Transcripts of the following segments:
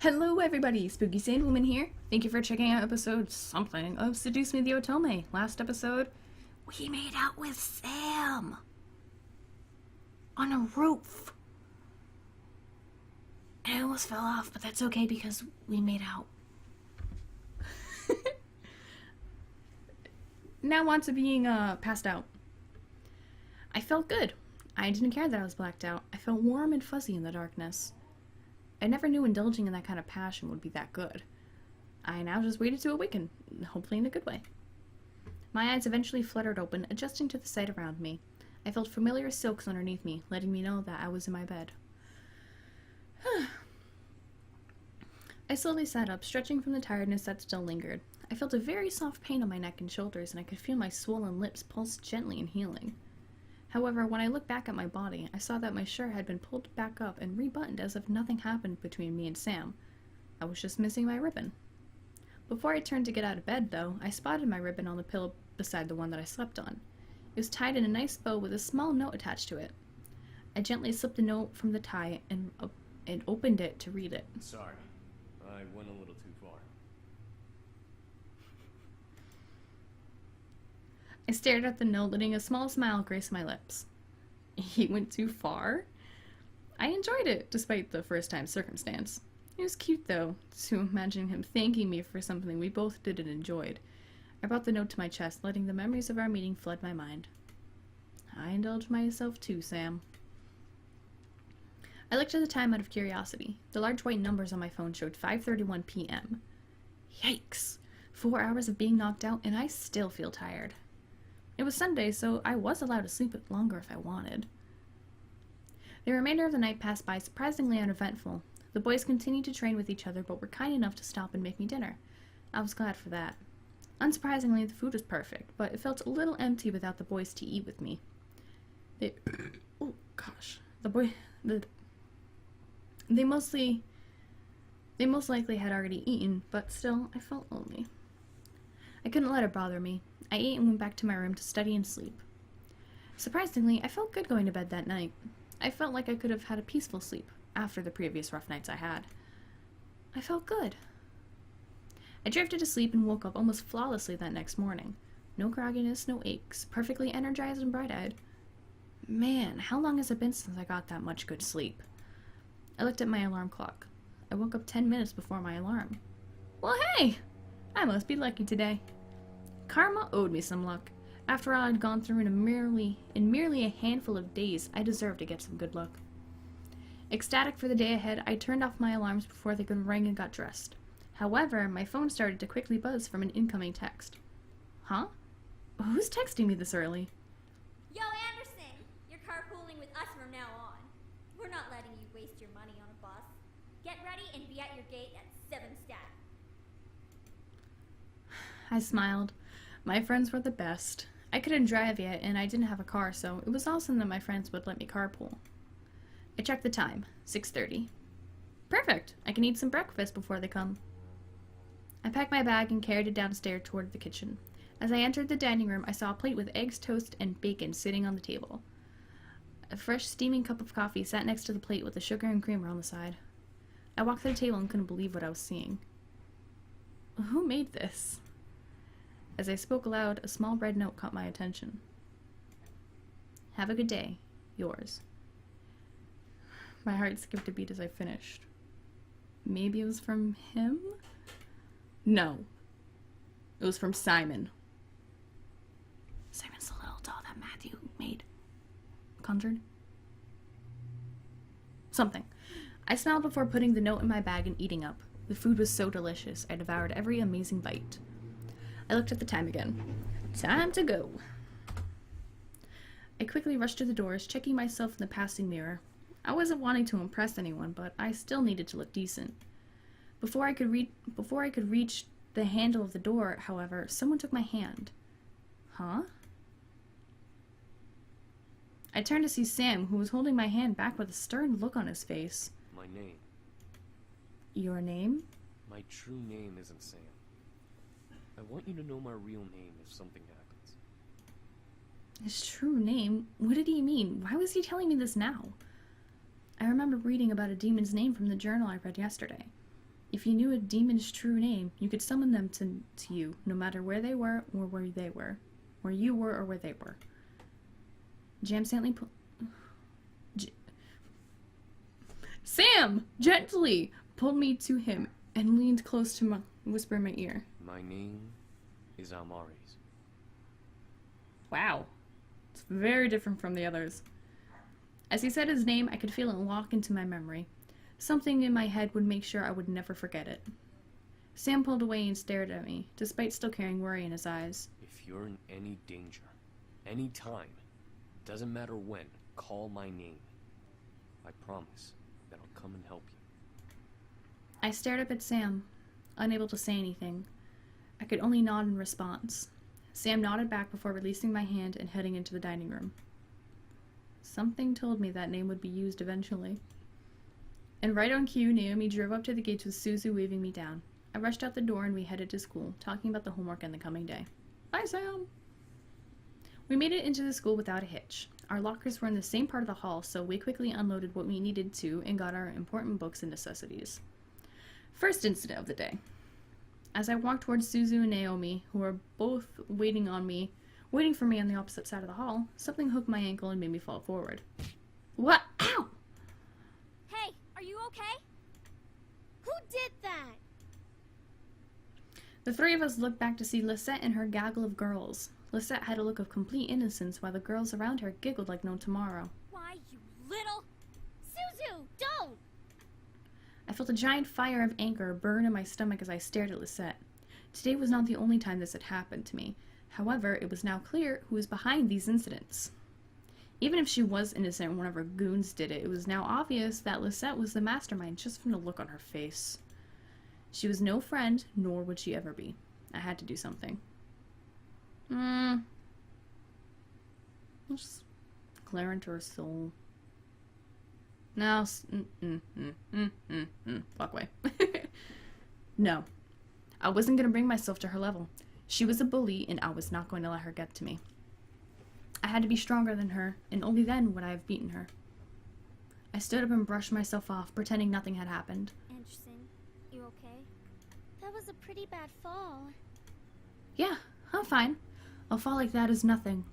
Hello everybody, Spooky Sandwoman here. Thank you for checking out episode something of Seduce Me the Otome. Last episode, we made out with Sam on a roof. And it almost fell off, but that's okay because we made out. Now on to being passed out. I felt good. I didn't care that I was blacked out. I felt warm and fuzzy in the darkness. I never knew indulging in that kind of passion would be that good. I now just waited to awaken, hopefully in a good way. My eyes eventually fluttered open, adjusting to the sight around me. I felt familiar silks underneath me, letting me know that I was in my bed. I slowly sat up, stretching from the tiredness that still lingered. I felt a very soft pain on my neck and shoulders, and I could feel my swollen lips pulse gently and healing. However, when I looked back at my body, I saw that my shirt had been pulled back up and rebuttoned as if nothing happened between me and Sam. I was just missing my ribbon. Before I turned to get out of bed, though, I spotted my ribbon on the pillow beside the one that I slept on. It was tied in a nice bow with a small note attached to it. I gently slipped the note from the tie and opened it to read it. Sorry, I went a little too far. I stared at the note, letting a small smile grace my lips. He went too far? I enjoyed it, despite the first-time circumstance. It was cute, though, to imagine him thanking me for something we both did and enjoyed. I brought the note to my chest, letting the memories of our meeting flood my mind. I indulged myself too, Sam. I looked at the time out of curiosity. The large white numbers on my phone showed 5:31 p.m. Yikes! 4 hours of being knocked out, and I still feel tired. It was Sunday, so I was allowed to sleep longer if I wanted. The remainder of the night passed by surprisingly uneventful. The boys continued to train with each other, but were kind enough to stop and make me dinner. I was glad for that. Unsurprisingly, the food was perfect, but it felt a little empty without the boys to eat with me. They most likely had already eaten, but still, I felt lonely. I couldn't let it bother me. I ate and went back to my room to study and sleep. Surprisingly, I felt good going to bed that night. I felt like I could have had a peaceful sleep after the previous rough nights I had. I felt good. I drifted to sleep and woke up almost flawlessly that next morning. No grogginess, no aches, perfectly energized and bright-eyed. Man, how long has it been since I got that much good sleep? I looked at my alarm clock. I woke up 10 minutes before my alarm. Well, hey! I must be lucky today. Karma owed me some luck. After all I'd gone through in merely a handful of days, I deserved to get some good luck. Ecstatic for the day ahead, I turned off my alarms before they could ring and got dressed. However, my phone started to quickly buzz from an incoming text. Huh? Who's texting me this early? Yo, Anderson! You're carpooling with us from now on. We're not letting you waste your money on a bus. Get ready and be at your gate at 7 stat. I smiled. My friends were the best. I couldn't drive yet, and I didn't have a car, so it was awesome that my friends would let me carpool. I checked the time. 6:30. Perfect! I can eat some breakfast before they come. I packed my bag and carried it downstairs toward the kitchen. As I entered the dining room, I saw a plate with eggs, toast, and bacon sitting on the table. A fresh, steaming cup of coffee sat next to the plate with the sugar and creamer on the side. I walked to the table and couldn't believe what I was seeing. Who made this? As I spoke aloud, a small red note caught my attention. Have a good day. Yours. My heart skipped a beat as I finished. Maybe it was from him? No. It was from Simon. Simon's the little doll that Matthew conjured? Something. I smiled before putting the note in my bag and eating up. The food was so delicious, I devoured every amazing bite. I looked at the time again. Time to go. I quickly rushed to the doors, checking myself in the passing mirror. I wasn't wanting to impress anyone, but I still needed to look decent. Before I could reach the handle of the door, however, someone took my hand. Huh? I turned to see Sam, who was holding my hand back with a stern look on his face. My name. Your name? My true name isn't Sam. I want you to know my real name if something happens. His true name? What did he mean? Why was he telling me this now? I remember reading about a demon's name from the journal I read yesterday. If you knew a demon's true name, you could summon them to you, no matter where they were or where they were. Where you were or where they were. Sam gently pulled me to him and leaned close to whisper in my ear. My name is Amaris. Wow. It's very different from the others. As he said his name, I could feel it lock into my memory. Something in my head would make sure I would never forget it. Sam pulled away and stared at me, despite still carrying worry in his eyes. If you're in any danger, any time, doesn't matter when, call my name. I promise that I'll come and help you. I stared up at Sam, unable to say anything. I could only nod in response. Sam nodded back before releasing my hand and heading into the dining room. Something told me that name would be used eventually. And right on cue, Naomi drove up to the gates with Suzu waving me down. I rushed out the door and we headed to school, talking about the homework and the coming day. Bye, Sam! We made it into the school without a hitch. Our lockers were in the same part of the hall, so we quickly unloaded what we needed to and got our important books and necessities. First incident of the day. As I walked towards Suzu and Naomi, who were both waiting for me on the opposite side of the hall, something hooked my ankle and made me fall forward. What? Ow! Hey, are you okay? Who did that? The three of us looked back to see Lisette and her gaggle of girls. Lisette had a look of complete innocence while the girls around her giggled like no tomorrow. Why, you little... Suzu, don't! I felt a giant fire of anger burn in my stomach as I stared at Lisette. Today was not the only time this had happened to me. However, it was now clear who was behind these incidents. Even if she was innocent and one of her goons did it, it was now obvious that Lisette was the mastermind just from the look on her face. She was no friend, nor would she ever be. I had to do something. I'll just glare into her soul. No, walk away. No, I wasn't going to bring myself to her level. She was a bully, and I was not going to let her get to me. I had to be stronger than her, and only then would I have beaten her. I stood up and brushed myself off, pretending nothing had happened. Anderson, you okay? That was a pretty bad fall. Yeah, I'm fine. A fall like that is nothing.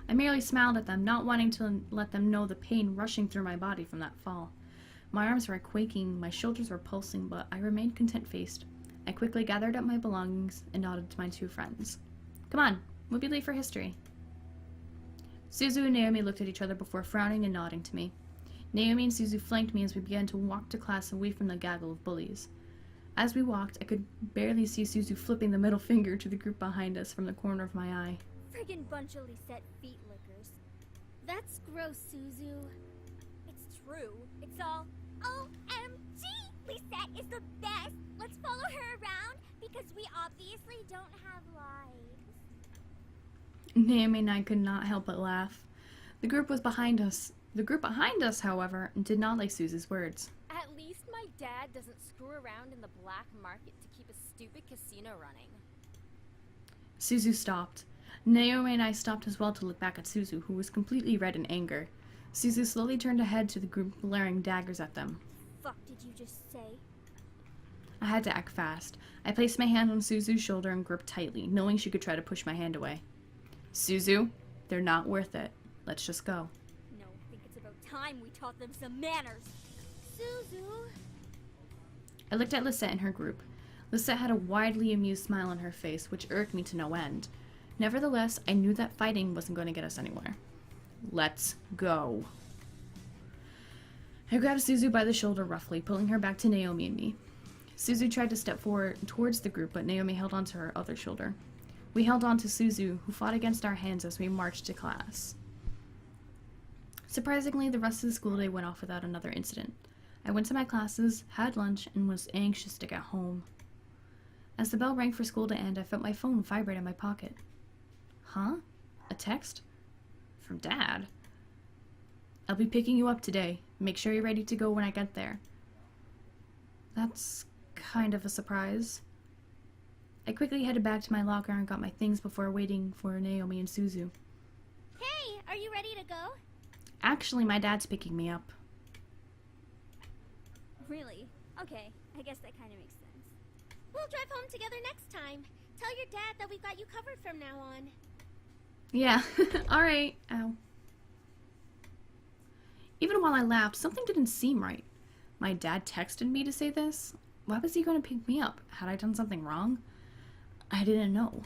I merely smiled at them, not wanting to let them know the pain rushing through my body from that fall. My arms were quaking, my shoulders were pulsing, but I remained content-faced. I quickly gathered up my belongings and nodded to my two friends. Come on, we'll be late for history. Suzu and Naomi looked at each other before frowning and nodding to me. Naomi and Suzu flanked me as we began to walk to class away from the gaggle of bullies. As we walked, I could barely see Suzu flipping the middle finger to the group behind us from the corner of my eye. Friggin' bunch of Lisette feet lickers. That's gross, Suzu. It's true. It's all OMG! Lisette is the best! Let's follow her around because we obviously don't have lives. Naomi and I could not help but laugh. The group behind us, however, did not like Suzu's words. At least my dad doesn't screw around in the black market to keep a stupid casino running. Suzu stopped. Naomi and I stopped as well to look back at Suzu, who was completely red in anger. Suzu slowly turned her head to the group, glaring daggers at them. Fuck did you just say? I had to act fast. I placed my hand on Suzu's shoulder and gripped tightly, knowing she could try to push my hand away. Suzu, they're not worth it. Let's just go. No, I think it's about time we taught them some manners. Suzu! I looked at Lisette and her group. Lisette had a widely amused smile on her face, which irked me to no end. Nevertheless, I knew that fighting wasn't going to get us anywhere. Let's go. I grabbed Suzu by the shoulder roughly, pulling her back to Naomi and me. Suzu tried to step forward towards the group, but Naomi held onto her other shoulder. We held on to Suzu, who fought against our hands as we marched to class. Surprisingly, the rest of the school day went off without another incident. I went to my classes, had lunch, and was anxious to get home. As the bell rang for school to end, I felt my phone vibrate in my pocket. Huh? A text? From Dad? I'll be picking you up today. Make sure you're ready to go when I get there. That's kind of a surprise. I quickly headed back to my locker and got my things before waiting for Naomi and Suzu. Hey, are you ready to go? Actually, my dad's picking me up. Really? Okay, I guess that kind of makes sense. We'll drive home together next time. Tell your dad that we've got you covered from now on. Yeah, alright. Ow. Even while I laughed, something didn't seem right. My dad texted me to say this? Why was he going to pick me up? Had I done something wrong? I didn't know.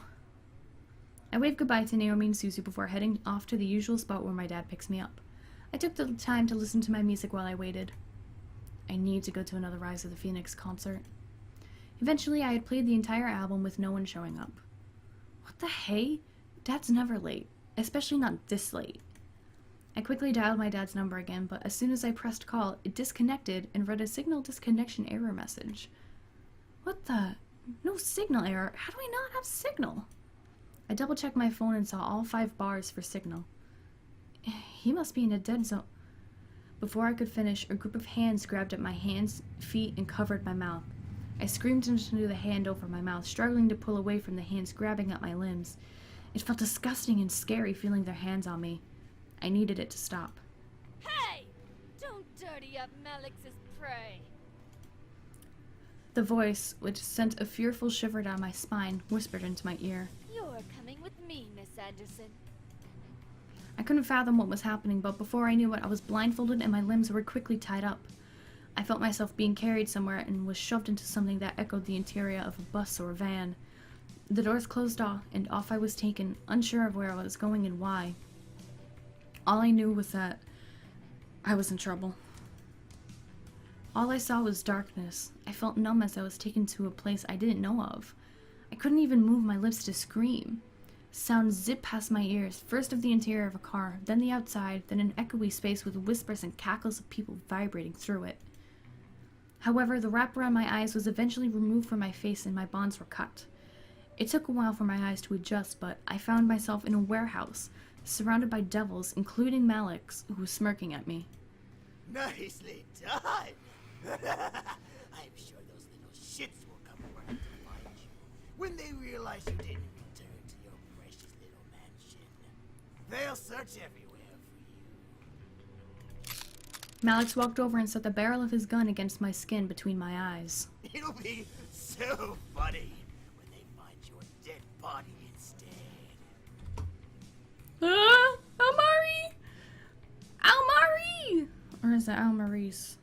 I waved goodbye to Naomi and Susie before heading off to the usual spot where my dad picks me up. I took the time to listen to my music while I waited. I needed to go to another Rise of the Phoenix concert. Eventually, I had played the entire album with no one showing up. What the hey? Dad's never late, especially not this late. I quickly dialed my dad's number again, but as soon as I pressed call, it disconnected and read a signal disconnection error message. What the? No signal error? How do I not have signal? I double-checked my phone and saw all 5 bars for signal. He must be in a dead zone. Before I could finish, a group of hands grabbed at my hands, feet, and covered my mouth. I screamed into the hand over my mouth, struggling to pull away from the hands grabbing at my limbs. It felt disgusting and scary feeling their hands on me. I needed it to stop. Hey! Don't dirty up Malix's prey. The voice, which sent a fearful shiver down my spine, whispered into my ear. You're coming with me, Miss Anderson. I couldn't fathom what was happening, but before I knew it, I was blindfolded and my limbs were quickly tied up. I felt myself being carried somewhere and was shoved into something that echoed the interior of a bus or a van. The doors closed off, and off I was taken, unsure of where I was going and why. All I knew was that I was in trouble. All I saw was darkness. I felt numb as I was taken to a place I didn't know of. I couldn't even move my lips to scream. Sounds zipped past my ears, first of the interior of a car, then the outside, then an echoey space with whispers and cackles of people vibrating through it. However, the wrap around my eyes was eventually removed from my face and my bonds were cut. It took a while for my eyes to adjust, but I found myself in a warehouse, surrounded by devils, including Malix, who was smirking at me. Nicely done! I'm sure those little shits will come running to find you when they realize you didn't return to your precious little mansion. They'll search everywhere for you. Malix walked over and set the barrel of his gun against my skin between my eyes. It'll be so funny when they find your dead body instead. Almari! Almari! Or is it Almaris?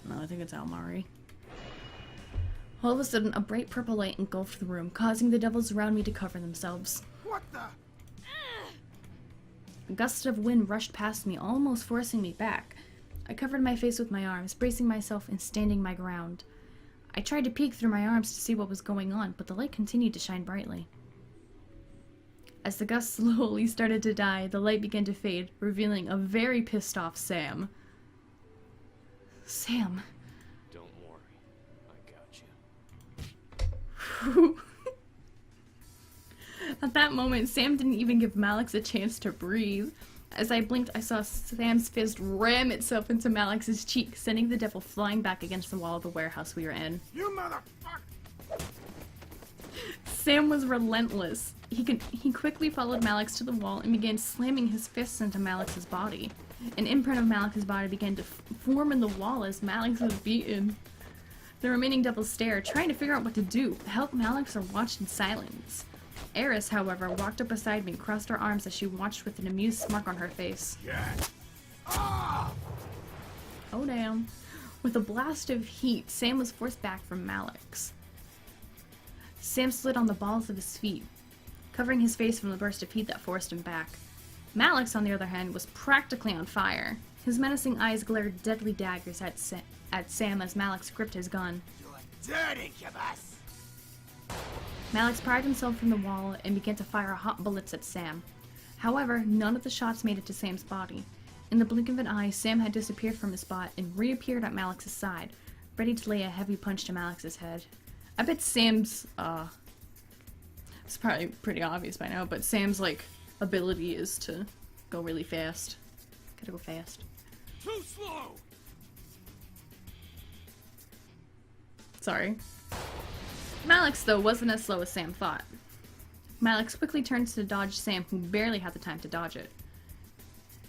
No, I think it's Almari. All of a sudden, a bright purple light engulfed the room, causing the devils around me to cover themselves. What the? A gust of wind rushed past me, almost forcing me back. I covered my face with my arms, bracing myself and standing my ground. I tried to peek through my arms to see what was going on, but the light continued to shine brightly. As the gust slowly started to die, the light began to fade, revealing a very pissed off Sam. Sam. Don't worry. I got you. At that moment, Sam didn't even give Malix a chance to breathe. As I blinked, I saw Sam's fist ram itself into Malix's cheek, sending the devil flying back against the wall of the warehouse we were in. You motherfucker! Sam was relentless. He quickly followed Malix to the wall and began slamming his fists into Malix's body. An imprint of Malix's body began to form in the wall as Malix was beaten. The remaining devils stared, trying to figure out what to do, help Malix or watch in silence. Eris, however, walked up beside me and crossed her arms as she watched with an amused smirk on her face. Yeah. Ah! Oh damn. With a blast of heat, Sam was forced back from Malix. Sam slid on the balls of his feet, covering his face from the burst of heat that forced him back. Malix, on the other hand, was practically on fire. His menacing eyes glared deadly daggers at Sam as Malix gripped his gun. You're dead, Incubus! Malix pried himself from the wall and began to fire hot bullets at Sam. However, none of the shots made it to Sam's body. In the blink of an eye, Sam had disappeared from his spot and reappeared at Malix's side, ready to lay a heavy punch to Malix's head. I bet Sam's, it's probably pretty obvious by now, but Sam's, ability is to go really fast. Gotta go fast. Too slow! Sorry. Malix, though, wasn't as slow as Sam thought. Malix quickly turns to dodge Sam, who barely had the time to dodge it.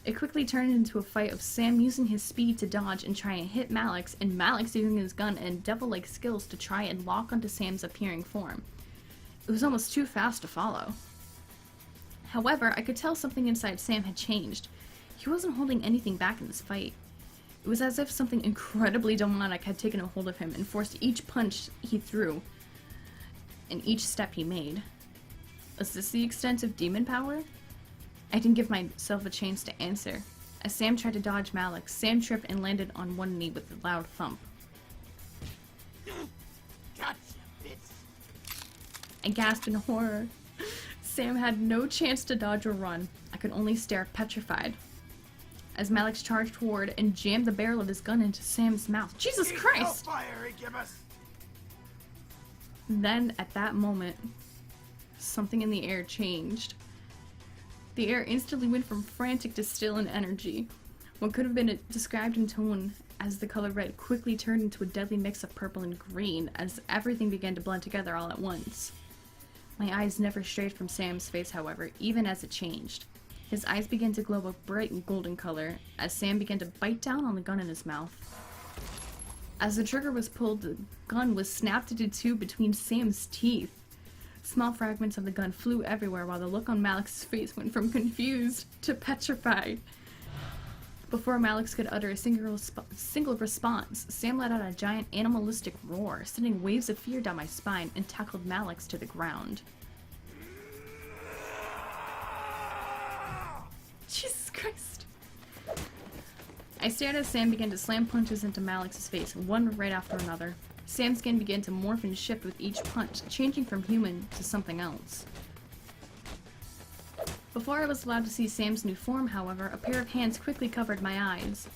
It quickly turned into a fight of Sam using his speed to dodge and try and hit Malix, and Malix using his gun and devil-like skills to try and lock onto Sam's appearing form. It was almost too fast to follow. However, I could tell something inside Sam had changed. He wasn't holding anything back in this fight. It was as if something incredibly demonic had taken a hold of him and forced each punch he threw and each step he made. Was this the extent of demon power? I didn't give myself a chance to answer. As Sam tried to dodge Malix, Sam tripped and landed on one knee with a loud thump. Gotcha, bitch. I gasped in horror. Sam had no chance to dodge or run. I could only stare petrified. As Malix charged forward and jammed the barrel of his gun into Sam's mouth. Jesus Christ! Hellfire, Incubus! Then, at that moment, something in the air changed. The air instantly went from frantic to still in energy. What could have been described in tone as the color red quickly turned into a deadly mix of purple and green as everything began to blend together all at once. My eyes never strayed from Sam's face, however, even as it changed. His eyes began to glow a bright golden color as Sam began to bite down on the gun in his mouth. As the trigger was pulled, the gun was snapped into two between Sam's teeth. Small fragments of the gun flew everywhere while the look on Malix's face went from confused to petrified. Before Malix could utter a single response, Sam let out a giant animalistic roar, sending waves of fear down my spine, and tackled Malix to the ground. Jesus Christ. I stared as Sam began to slam punches into Malix's face, one right after another. Sam's skin began to morph and shift with each punch, changing from human to something else. Before I was allowed to see Sam's new form, however, a pair of hands quickly covered my eyes.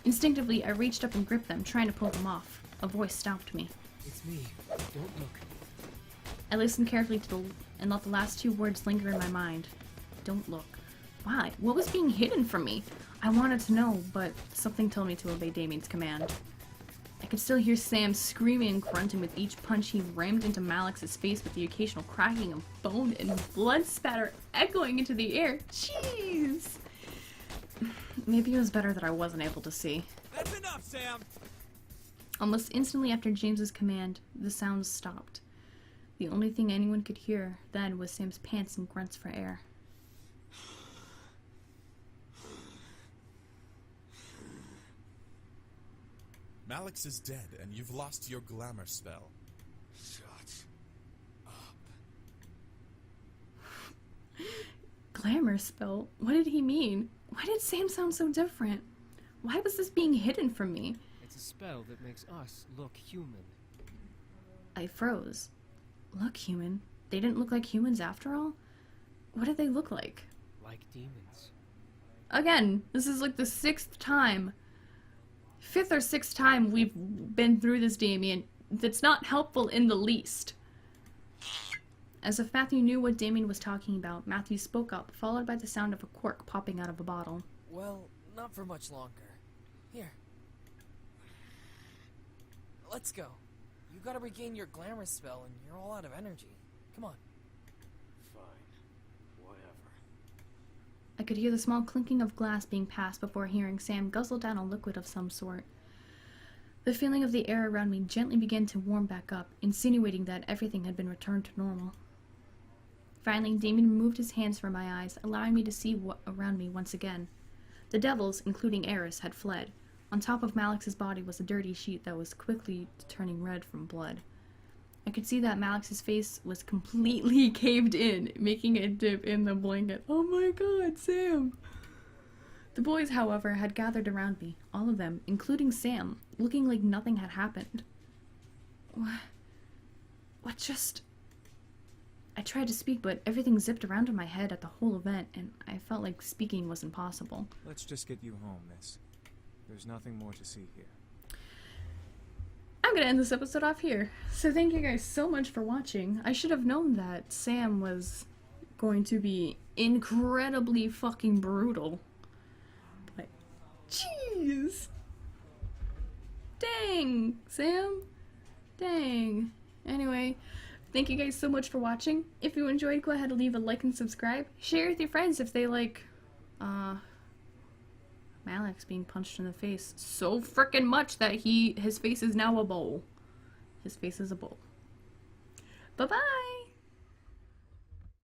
Instinctively, I reached up and gripped them, trying to pull them off. A voice stopped me. It's me. Don't look. I listened carefully and let the last two words linger in my mind. Don't look. Why? What was being hidden from me? I wanted to know, but something told me to obey Damien's command. I could still hear Sam screaming and grunting with each punch he rammed into Malix's face, with the occasional cracking of bone and blood spatter echoing into the air. Jeez! Maybe it was better that I wasn't able to see. That's enough, Sam! Almost instantly after James's command, the sounds stopped. The only thing anyone could hear then was Sam's pants and grunts for air. Malix is dead, and you've lost your glamour spell. Shut up. Glamour spell? What did he mean? Why did Sam sound so different? Why was this being hidden from me? It's a spell that makes us look human. I froze. Look human? They didn't look like humans after all? What did they look like? Like demons. Again, this is like the fifth or sixth time we've been through this, Damien. That's not helpful in the least. As if Matthew knew what Damien was talking about, Matthew spoke up, followed by the sound of a cork popping out of a bottle. Well, not for much longer. Here. Let's go. You gotta regain your glamour spell and you're all out of energy. Come on. Fine. Whatever. I could hear the small clinking of glass being passed before hearing Sam guzzle down a liquid of some sort. The feeling of the air around me gently began to warm back up, insinuating that everything had been returned to normal. Finally, Damien removed his hands from my eyes, allowing me to see what around me once again. The devils, including Eris, had fled. On top of Malix's body was a dirty sheet that was quickly turning red from blood. I could see that Malix's face was completely caved in, making it dip in the blanket. Oh my god, Sam! The boys, however, had gathered around me, all of them, including Sam, looking like nothing had happened. What just... I tried to speak, but everything zipped around in my head at the whole event, and I felt like speaking was impossible. Let's just get you home, miss. There's nothing more to see here. I'm gonna end this episode off here. So thank you guys so much for watching. I should have known that Sam was going to be incredibly fucking brutal. But, jeez. Dang, Sam. Dang. Anyway, thank you guys so much for watching. If you enjoyed, go ahead and leave a like and subscribe. Share with your friends if they like, Malix being punched in the face so freaking much that his face is now a bowl. His face is a bowl. Bye-bye!